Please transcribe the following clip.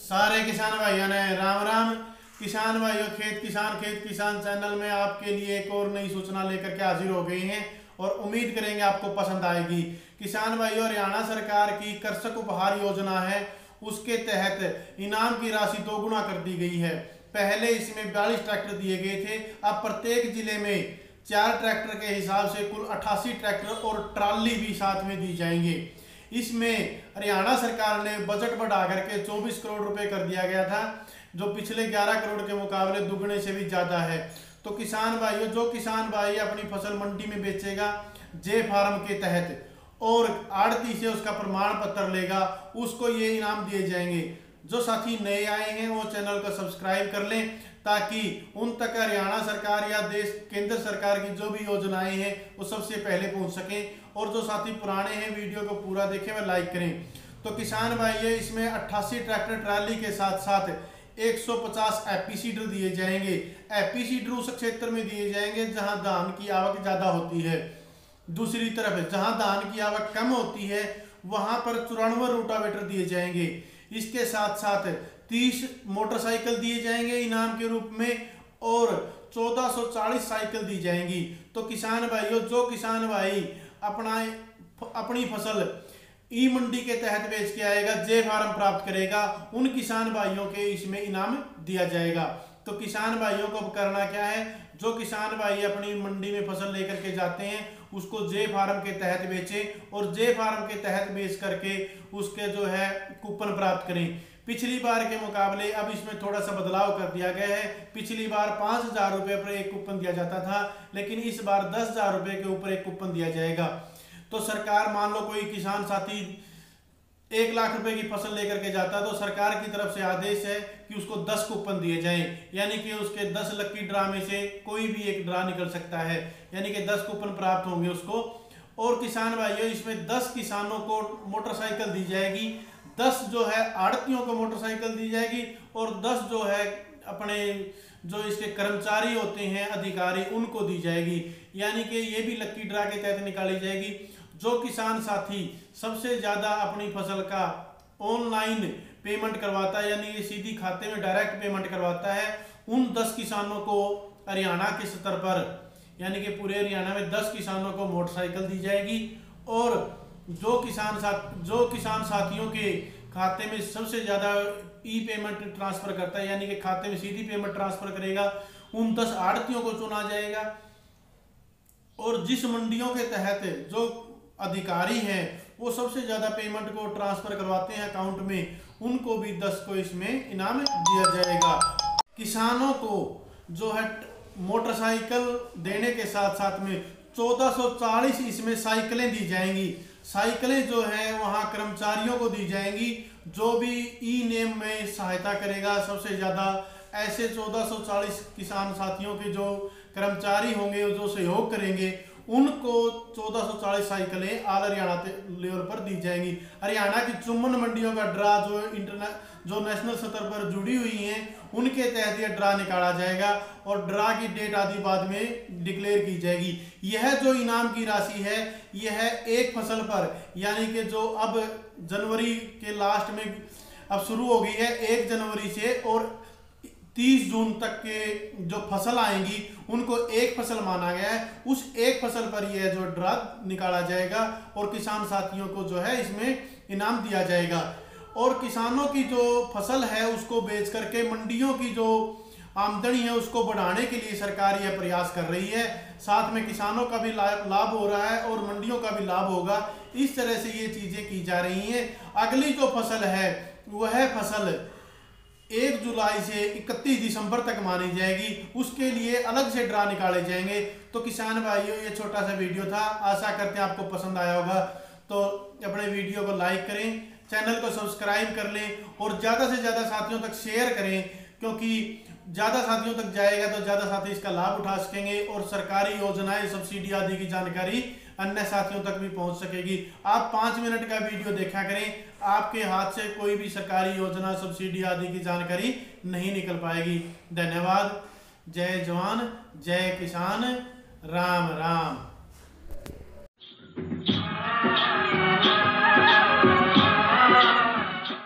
सारे किसान भाइयों ने राम राम। किसान भाइयों, खेत किसान चैनल में आपके लिए एक और नई सूचना लेकर के हाजिर हो गई हैं और उम्मीद करेंगे आपको पसंद आएगी। किसान भाइयों, हरियाणा सरकार की कृषक उपहार योजना है, उसके तहत इनाम की राशि 2 गुना कर दी गई है। पहले इसमें 42 ट्रैक्टर दिए गए थे, अब प्रत्येक जिले में 4 ट्रैक्टर के हिसाब से कुल 88 ट्रैक्टर और ट्राली भी साथ में दी जाएंगे। इसमें हरियाणा सरकार ने बजट बढ़ा करके 24 करोड़ रुपए कर दिया गया था, जो पिछले 11 करोड़ के मुकाबले दुगने से भी ज्यादा है। तो किसान भाइयों, जो किसान भाई अपनी फसल मंडी में बेचेगा जे फार्म के तहत और आड़ती से उसका प्रमाण पत्र लेगा, उसको ये इनाम दिए जाएंगे। जो साथी नए आए हैं वो चैनल को सब्सक्राइब कर लें ताकि उन तक हरियाणा सरकार या देश केंद्र सरकार की जो भी योजनाएं हैं वो सबसे पहले पहुंच सकें। और जो साथी पुराने हैं वीडियो को पूरा देखें व लाइक करें। तो किसान भाई, इसमें 88 ट्रैक्टर ट्राली के साथ साथ 150 एपी सीडर दिए जाएंगे। एपी सीडर उस क्षेत्र में दिए जाएंगे जहां धान की आवक ज्यादा होती है। दूसरी तरफ जहां धान की आवक कम होती है वहां पर 94 रोटावेटर दिए जाएंगे। इसके साथ साथ 30 मोटरसाइकिल दिए जाएंगे इनाम के रूप में और 1440 साइकिल दी जाएंगी। तो किसान भाइयों, जो किसान भाई अपनी फसल ई मंडी के तहत बेच के आएगा, जे फार्म प्राप्त करेगा, उन किसान भाइयों के इसमें इनाम दिया जाएगा। तो किसान भाइयों को करना क्या है, जो किसान भाई अपनी मंडी में फसल लेकर के जाते हैं उसको जे फार्म के तहत बेचें और जे फार्म के तहत बेच करके उसके जो है कूपन प्राप्त करें। पिछली बार के मुकाबले अब इसमें थोड़ा सा बदलाव कर दिया गया है। पिछली बार 5,000 रुपये पर एक कूपन दिया जाता था, लेकिन इस बार 10,000 रुपये के ऊपर एक कूपन दिया जाएगा। तो सरकार, मान लो कोई किसान साथी 1 लाख रुपए की फसल लेकर के जाता है तो सरकार की तरफ से आदेश है कि उसको 10 कूपन दिए जाएं, यानी कि उसके 10 लकी ड्रा में से कोई भी एक ड्रा निकल सकता है, यानी कि 10 कूपन प्राप्त होंगे उसको। और किसान भाइयों, इसमें 10 किसानों को मोटरसाइकिल दी जाएगी, 10 जो है आड़तियों को मोटरसाइकिल दी जाएगी और 10 जो है अपने जो इसके कर्मचारी होते हैं, अधिकारी, उनको दी जाएगी। यानी कि ये भी लकी ड्रा के तहत निकाली जाएगी। जो किसान साथी सबसे ज्यादा अपनी फसल का ऑनलाइन पेमेंट करवाता है, यानी ये सीधी खाते में डायरेक्ट पेमेंट करवाता है, उन 10 किसानों को हरियाणा के स्तर पर, यानी कि पूरे हरियाणा में 10 किसानों को मोटरसाइकिल दी जाएगी। और जो किसान साथियों के खाते में सबसे ज्यादा ई पेमेंट ट्रांसफर करता है, यानी कि खाते में सीधी पेमेंट ट्रांसफर करेगा, उन 10 आड़तियों को चुना जाएगा। और जिस मंडियों के तहत जो अधिकारी हैं वो सबसे ज्यादा पेमेंट को ट्रांसफर करवाते हैं अकाउंट में, उनको भी 10 को इसमें इनाम दिया जाएगा। किसानों को जो है मोटरसाइकिल देने के साथ साथ में 1440 इसमें साइकिलें दी जाएंगी। साइकिलें जो है वहां कर्मचारियों को दी जाएंगी जो भी ई नेम में सहायता करेगा। सबसे ज्यादा ऐसे 1440 किसान साथियों के जो कर्मचारी होंगे, जो सहयोग करेंगे, उनको 1440 साइकिलें ऑल हरियाणा लेवल पर दी जाएंगी। हरियाणा की चुम्बन मंडियों का ड्रा जो नेशनल स्तर पर जुड़ी हुई हैं, उनके तहत यह ड्रा निकाला जाएगा और ड्रा की डेट आदि बाद में डिक्लेयर की जाएगी। यह जो इनाम की राशि है, यह एक फसल पर, यानी कि जो अब जनवरी के लास्ट में अब शुरू हो गई है 1 जनवरी से, और 30 जून तक के जो फसल आएंगी उनको एक फसल माना गया है। उस एक फसल पर यह जो ड्रा निकाला जाएगा और किसान साथियों को जो है इसमें इनाम दिया जाएगा। और किसानों की जो फसल है उसको बेच करके मंडियों की जो आमदनी है उसको बढ़ाने के लिए सरकार यह प्रयास कर रही है। साथ में किसानों का भी लाभ हो रहा है और मंडियों का भी लाभ होगा। इस तरह से ये चीजें की जा रही हैं। अगली जो फसल है वह फसल 1 जुलाई से 31 दिसंबर तक मानी जाएगी, उसके लिए अलग से ड्रा निकाले जाएंगे। तो किसान भाइयों, ये छोटा सा वीडियो था, आशा करते हैं आपको पसंद आया होगा। तो अपने वीडियो को लाइक करें, चैनल को सब्सक्राइब कर लें और ज़्यादा से ज़्यादा साथियों तक शेयर करें, क्योंकि ज़्यादा साथियों तक जाएगा तो ज़्यादा साथी इसका लाभ उठा सकेंगे और सरकारी योजनाएं, सब्सिडी आदि की जानकारी अन्य साथियों तक भी पहुंच सकेगी। आप 5 मिनट का वीडियो देखा करें, आपके हाथ से कोई भी सरकारी योजना, सब्सिडी आदि की जानकारी नहीं निकल पाएगी। धन्यवाद। जय जवान, जय किसान, राम राम।